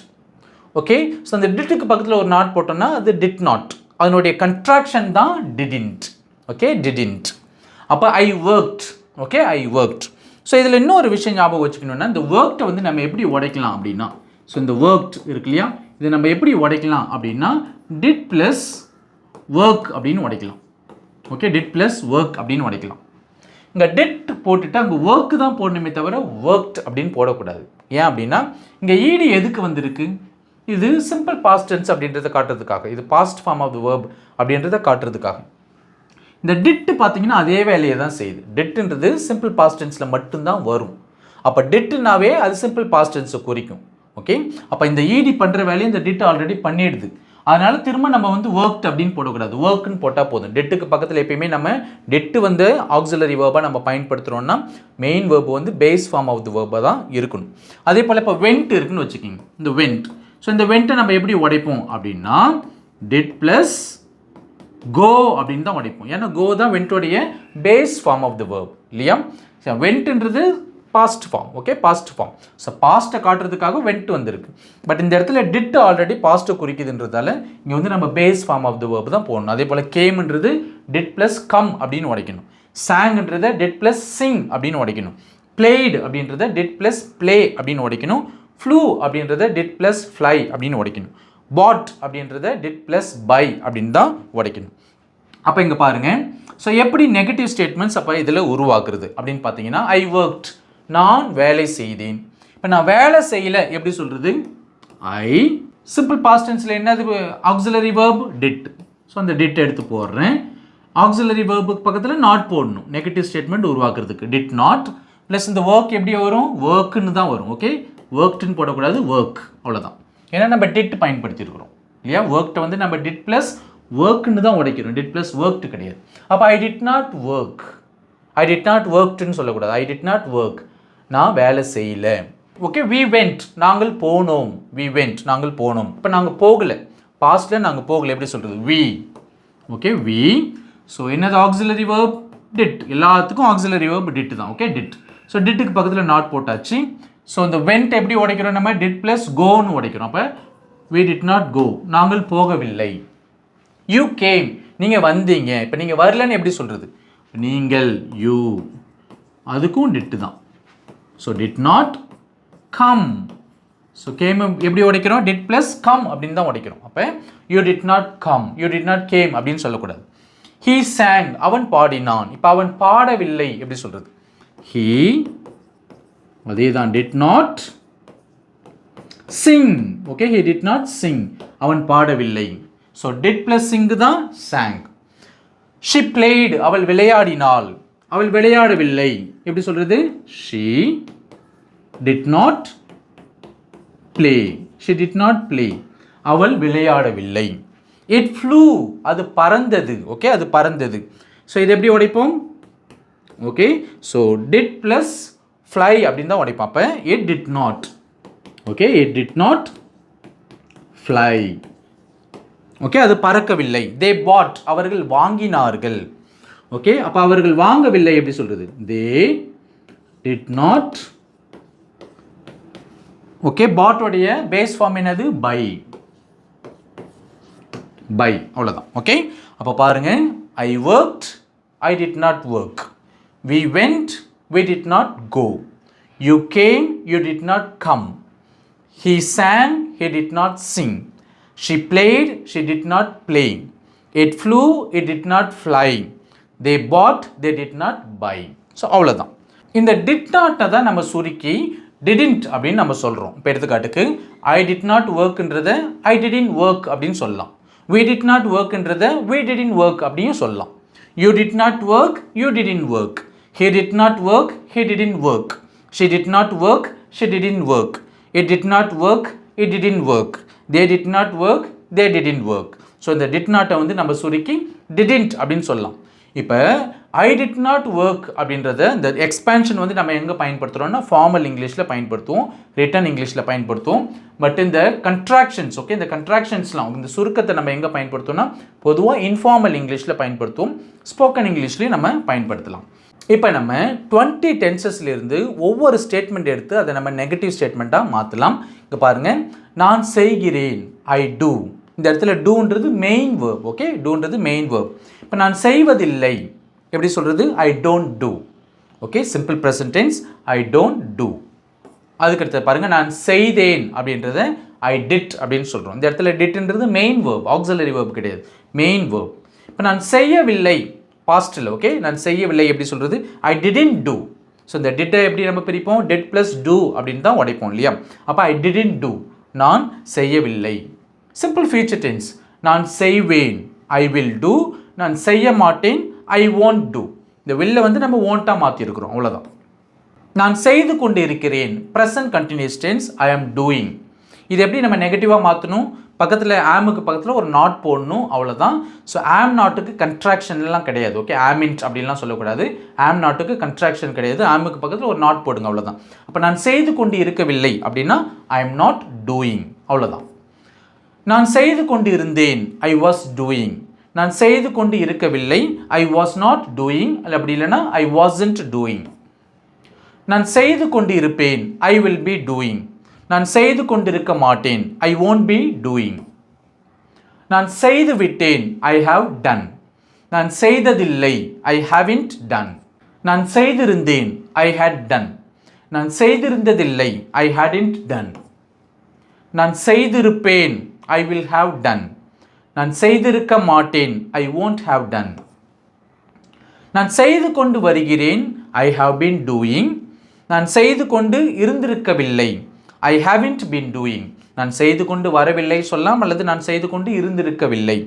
ஓகே, ஸோ அந்த டிட்டுக்கு பக்கத்தில் ஒரு நாட் போட்டோம்னா அது டிட் நாட். அதனுடைய கன்ட்ராக்ஷன் தான் டிடின்ட். Okay, didn't. அப்போ I worked. Okay, I worked. So இதில் இன்னொரு விஷயம் ஞாபகம் வச்சுக்கணுன்னா, இந்த ஒர்க்கை வந்து நம்ம எப்படி உடைக்கலாம் அப்படின்னா, ஸோ இந்த ஒர்க்ட் இருக்கு இல்லையா, இதை நம்ம எப்படி உடைக்கலாம் அப்படின்னா டிட் ப்ளஸ் ஒர்க் அப்படின்னு உடைக்கலாம். ஓகே, டிட் ப்ளஸ் ஒர்க் அப்படின்னு உடைக்கலாம். இங்கே டிட் போட்டுட்டு அங்கே ஒர்க்கு தான் போடணுமே தவிர ஒர்க்ட் அப்படின்னு போடக்கூடாது. ஏன் அப்படின்னா இங்கே ஈடி எதுக்கு வந்திருக்கு? இது சிம்பிள் பாஸ்ட் டென்ஸ் அப்படின்றத காட்டுறதுக்காக, இது past form of the verb அப்படின்றத காட்டுறதுக்காக. இந்த டிட்டு பார்த்தீங்கன்னா அதே வேலையை தான் செய்யுது. டிட்டுன்றது சிம்பிள் பாஸ்ட் டென்ஸில் மட்டும்தான் வரும். அப்போ டிட்டுனாவே அது சிம்பிள் பாஸ்ட் டென்ஸை குறிக்கும். ஓகே, அப்போ இந்த ஈடி பண்ணுற வேலையை இந்த டிட் ஆல்ரெடி பண்ணிடுது. அதனால திரும்ப நம்ம வந்து ஒர்க்ட் அப்படின்னு போடக்கூடாது, ஒர்க்குன்னு போட்டால் போதும். டெட்டுக்கு பக்கத்தில் எப்பயுமே நம்ம டெட்டு வந்து ஆக்சிலரி வேர்பாக நம்ம பயன்படுத்துகிறோம்னா மெயின் வேர்பு வந்து பேஸ் ஃபார்ம் ஆஃப் த வேர்பாக தான் இருக்கணும். அதே போல் இப்போ வெண்ட் இருக்குன்னு வச்சுக்கிங்க, இந்த வெண்ட். ஸோ இந்த வெண்ட்டை நம்ம எப்படி உடைப்போம் அப்படின்னா டிட் ப்ளஸ் கோ அப்படின்னு தான் உடைப்போம். ஏன்னா கோ தான் வெண்ட்டோடைய base form of the verb இல்லையா. வெண்ட்ன்றது past form. Okay, past form. So பாஸ்ட்டை காட்டுறதுக்காக வெண்ட் வந்திருக்கு. பட் இந்த இடத்துல டிட் ஆல்ரெடி பாஸ்ட்டை குறிக்குதுன்றதால இங்கே வந்து நம்ம base form of the verb தான் போடணும். அதே போல் கேம்ன்றது டிட் ப்ளஸ் கம் அப்படின்னு உடைக்கணும். சாங்ன்றதை டிட் ப்ளஸ் சிங் அப்படின்னு உடைக்கணும். பிளேடு அப்படின்றத டிட் ப்ளஸ் ப்ளே அப்படின்னு உடைக்கணும். ஃப்ளூ அப்படின்றத டிட் ப்ளஸ் ஃப்ளை அப்படின்னு உடைக்கணும். பாட் அப்படின்றத டிட் ப்ளஸ் பை அப்படின்னு தான் உடைக்கணும். அப்போ இங்கே பாருங்க, ஸோ எப்படி நெகட்டிவ் ஸ்டேட்மெண்ட்ஸ் அப்போ இதில் உருவாக்குறது அப்படின்னு பார்த்தீங்கன்னா, ஐ ஒர்க்ட், நான் வேலை செய்தேன். இப்போ நான் வேலை செய்யலை எப்படி சொல்கிறது? ஐ, சிம்பிள் பாஸ்ட் டென்ஸில் என்னது ஆக்சிலரி வேர்ப்? டிட். ஸோ அந்த டிட் எடுத்து போடுறேன். ஆக்சிலரி வேர்புக்கு பக்கத்தில் நாட் போடணும் நெகட்டிவ் ஸ்டேட்மெண்ட் உருவாக்குறதுக்கு. டிட் நாட் ப்ளஸ் இந்த ஒர்க் எப்படி வரும்? ஒர்க்குன்னு தான் வரும். ஓகே, ஒர்க்டுன்னு போடக்கூடாது, ஒர்க், அவ்வளோதான். ஏன்னா நம்ம டிட் பயன்படுத்தியிருக்கிறோம் இல்லையா? ஒர்க்டை வந்து நம்ம டிட் ப்ளஸ் ஒர்க்குன்னு தான் உடைக்கிறோம், டிட் ப்ளஸ் ஒர்க்டு கிடையாது. அப்போ I did not work, I did not ஒர்க்டுன்னு சொல்லக்கூடாது, ஐ டிட் நாட் ஒர்க், நான் வேலை செய்யலை. ஓகே, வி வெண்ட், நாங்கள் போனோம், வி வெண்ட், நாங்கள் போனோம். இப்போ நாங்கள் போகலை, பாஸ்டில் நாங்கள் போகலை எப்படி சொல்கிறது? வி. Okay, we. ஸோ என்னது ஆக்சிலரி வேர்ப்? டிட். எல்லாத்துக்கும் ஆக்சிலரி வேர்ப் டிட் தான். Okay, did. ஸோ டிட்டுக்கு பக்கத்தில் நாட் போட்டாச்சு. ஸோ இந்த வெண்ட் எப்படி உடைக்கிறோம்? நம்ம டிட் ப்ளஸ் கோன்னு உடைக்கிறோம். அப்போ வி டிட் நாட் கோ, நாங்கள் போகவில்லை. யூ கேம், நீங்கள் வந்தீங்க. இப்போ நீங்கள் வரலன்னு எப்படி சொல்கிறது? நீங்கள், யூ, அதுக்கும் டிட்டு தான். So did not come. So game எப்படி உடைக்கிறோம்? டிட் ப்ளஸ் கம் அப்படின்னு தான் உடைக்கிறோம். அப்போ you did not come, you did not game அப்படின்னு சொல்லக்கூடாது. ஹீ sang, அவன் பாடினான். இப்போ அவன் பாடவில்லை எப்படி சொல்கிறது? ஹீ, அதே தான், did not Singh. Okay, he did not Singh, அவன் பாடவில்லை. ஸோ டிட் ப்ளஸ் சிங் தான் sang. ஷி பிளேட், அவள் விளையாடினாள். அவள் விளையாடவில்லை எப்படி சொல்கிறது? She did not play, she did not play, அவள் விளையாடவில்லை. இட் ஃப்ளூ, அது பறந்தது. ஓகே, அது பறந்தது. ஸோ இது எப்படி உடைப்போம்? Okay, so did plus fly அப்படின்னு தான் உடைப்போம். அப்போ it did not. Okay, it did not fly. Okay, அது பறக்கவில்லை. தே பாட், அவர்கள் வாங்கினார்கள். ஓகே, அப்போ அவர்கள் வாங்கவில்லை எப்படி சொல்கிறது? They did not. ஓகே, பாட்டோடைய பேஸ் ஃபார்ம் என்னது? பை. பை, அவ்வளோதான். ஓகே, அப்போ பாருங்க, I worked, I did not work. We went, we did not go. You came, you did not come. He sang, he did not sing. She played, she did not play. It flew, it did not fly. They bought, they did not buy. So அவ்வளோதான். இந்த டிட் நாட்டை தான் நம்ம சுருக்கி டிடின்ட் அப்படின்னு நம்ம சொல்கிறோம். இப்போ எடுத்துக்காட்டுக்கு ஐ டிட் நாட் ஒர்க்ன்றதை ஐ டிடின் ஒர்க் அப்படின்னு சொல்லலாம். வி டிட் நாட் ஒர்க்ன்றதை வி டிடின் ஒர்க் அப்படின்னு சொல்லலாம். You did not work, you didn't work. He did not work, he didn't work. She did not work, she didn't work. It did not work, it didn't work. They did not work, they didn't work. So இந்த did not வந்து நம்ம சுருக்கி didn't அப்படின்னு சொல்லலாம். இப்போ I did not work அப்படின்றத இந்த எக்ஸ்பேன்ஷன் வந்து நம்ம எங்கே பயன்படுத்துகிறோம்னா ஃபார்மல் இங்கிலீஷில் பயன்படுத்துவோம், ரிட்டன் இங்கிலீஷில் பயன்படுத்துவோம். பட் இந்த கண்ட்ராக்ஷன்ஸ், ஓகே, இந்த கண்ட்ராக்ஷன்ஸ்லாம் இந்த சுருக்கத்தை நம்ம எங்கே பயன்படுத்துவோம்னா பொதுவாக இன்ஃபார்மல் இங்கிலீஷில் பயன்படுத்துவோம், ஸ்போக்கன் இங்கிலீஷ்லேயும் நம்ம பயன்படுத்தலாம். இப்போ நம்ம 20 டென்சஸ்லேருந்து ஒவ்வொரு ஸ்டேட்மெண்ட் எடுத்து அதை நம்ம நெகட்டிவ் ஸ்டேட்மெண்ட்டாக மாற்றலாம். இங்கே பாருங்கள், நான் செய்கிறேன், ஐ டூ. இந்த இடத்துல டூன்றது மெயின் வேர்ப். ஓகே, டூன்றது மெயின் வேர்ப். இப்போ நான் செய்வதில்லை எப்படி சொல்கிறது? I don't do. Okay, simple present tense, I don't do. அதுக்கடுத்து பாருங்கள், நான் செய்தேன் அப்படின்றத ஐ டிட் அப்படின்னு சொல்கிறோம். இந்த இடத்துல டிட்ன்றது மெயின் வேர்ப், ஆக்சிலரி வேர்ப் கிடையாது, மெயின் வேர்ப். இப்போ நான் செய்யவில்லை பாஸ்டில். ஓகே, நான் செய்யவில்லை எப்படி சொல்கிறது? I didn't two. ஸோ இந்த டிட்டை எப்படி நம்ம பிரிப்போம்? டிட் ப்ளஸ் டூ அப்படின்னு தான் உடைப்போம் இல்லையா? அப்போ ஐ டிடன்ட் டூ, நான் செய்யவில்லை. சிம்பிள் ஃபியூச்சர் டென்ஸ், நான் செய்வேன், ஐ வில் டூ. நான் செய்ய மாட்டேன், ஐ won't டூ. இந்த வில்லை வந்து நம்ம won't-ஆ மாற்றிருக்கிறோம், அவ்வளோதான். நான் செய்து கொண்டு இருக்கிறேன், ப்ரெசன்ட் கண்டினியூஸ் டென்ஸ், ஐ ஆம் டூயிங். இது எப்படி நம்ம நெகட்டிவாக மாற்றணும்? பக்கத்தில் ஆமுக்கு பக்கத்தில் ஒரு நாட் போடணும், அவ்வளோதான். ஸோ ஆம் நாட்டுக்கு கன்ட்ராக்ஷன்லாம் கிடையாது. ஓகே, ஆமின்ட் அப்படின்லாம் சொல்லக்கூடாது. ஆம் நாட்டுக்கு கன்ட்ராக்ஷன் கிடையாது. ஆமுக்கு பக்கத்தில் ஒரு நாட் போடுங்க, அவ்வளோதான். அப்போ நான் செய்து கொண்டு இருக்கவில்லை அப்படின்னா ஐ எம் நாட் டூயிங், அவ்வளோதான். நான் செய்து கொண்டு இருந்தேன், ஐ வாஸ் டூயிங். நான் செய்து கொண்டு இருக்கவில்லை, ஐ வாஸ் நாட் டூயிங். அப்படி இல்லைன்னா ஐ வாசன்ட் டூயிங். நான் செய்து கொண்டு இருப்பேன், ஐ வில் பி டூயிங். நான் செய்து கொண்டிருக்க மாட்டேன், ஐ won't be doing. நான் செய்து விட்டேன், ஐ have done. நான் செய்ததில்லை, ஐ haven't done. நான் செய்திருந்தேன், ஐ had done. நான் செய்திருந்ததில்லை, ஐ hadn't done. நான் செய்திருப்பேன், ஐ will have done. நான் செய்திருக்க மாட்டேன். I won't have done. நான் செய்து கொண்டு வருகிறேன். I have been doing. நான் செய்து கொண்டு இருந்திருக்கவில்லை. I haven't been doing. நான் செய்து கொண்டு வரவில்லை சொல்லலாம் அல்லது நான் செய்து கொண்டு இருந்திருக்கவில்லை.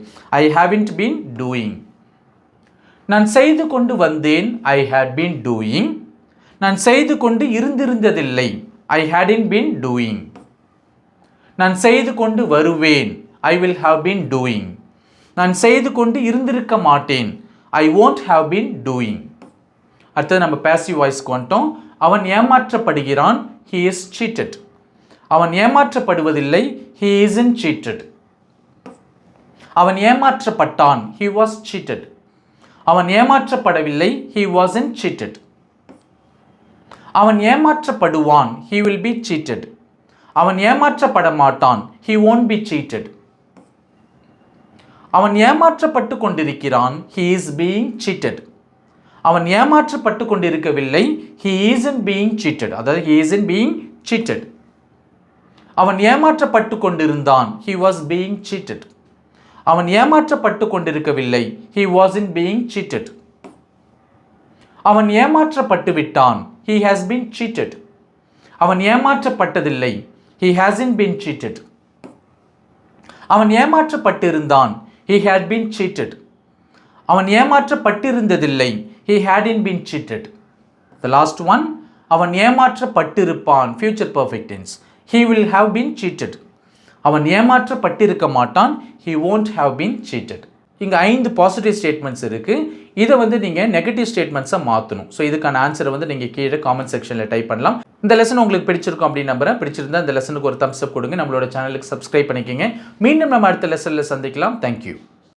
I haven't been doing. நான் செய்து கொண்டு வந்தேன். I had been doing. நான் செய்து கொண்டு இருந்திருந்ததில்லை. I hadn't been doing. நான் செய்து கொண்டு வருவேன். I will have been doing. நான் செய்து கொண்டு இருந்திருக்க மாட்டேன். I won't have been doing. அடுத்தது நம்ம passive voiceக்கு வந்துட்டோம். அவன் ஏமாற்றப்படுகிறான். He is cheated. அவன் ஏமாற்றப்படுவதில்லை. He isn't cheated. அவன் ஏமாற்றப்பட்டான். He was cheated. அவன் ஏமாற்றப்படவில்லை. He wasn't cheated. அவன் ஏமாற்றப்படுவான். He will be cheated. அவன் ஏமாற்றப்பட மாட்டான். He won't be cheated. அவன் ஏமாற்றப்பட்டு கொண்டிருக்கிறான். He is being cheated. அவன் ஏமாற்றப்பட்டு கொண்டிருக்கவில்லை. He isn't being cheated. அதாவது he isn't being cheated. அவன் ஏமாற்றப்பட்டு கொண்டிருந்தான். He was being cheated. அவன் ஏமாற்றப்பட்டு கொண்டிருக்கவில்லை. He wasn't being cheated. அவன் ஏமாற்றப்பட்டு விட்டான். He has been cheated. அவன் ஏமாற்றப்பட்டதில்லை. He hasn't been cheated. அவன் ஏமாற்றப்பட்டிருந்தான். He had been cheated. அவன் ஏமாற்றப்பட்டிருந்ததில்லை. He hadn't been cheated. The last one, அவன் ஏமாற்றப்பட்டிருப்பான். Future perfect tense. He will have been cheated. அவன் ஏமாற்றப்பட்டிருக்க மாட்டான். He won't have been cheated. இங்கே 5 பாசிட்டிவ் ஸ்டேட்மெண்ட்ஸ் இருக்குது. இதை வந்து நீங்கள் நெகட்டிவ் ஸ்டேட்மெண்ட்ஸை மாற்றணும். ஸோ இதுக்கான ஆன்சரை வந்து நீங்கள் கீழே காமெண்ட் செக்ஷனில் டைப் பண்ணலாம். இந்த லெசன் உங்களுக்கு பிடிச்சிருக்கும் அப்படின்னு நம்புறேன். பிடிச்சிருந்தா இந்த லெசனுக்கு ஒரு தம்ஸ் அப் கொடுங்க. நம்மளோட சேனலுக்கு சப்ஸ்கிரைப் பண்ணிக்கோங்க. மீண்டும் நம்ம அடுத்த லெசனில் சந்திக்கலாம். தேங்க்யூ.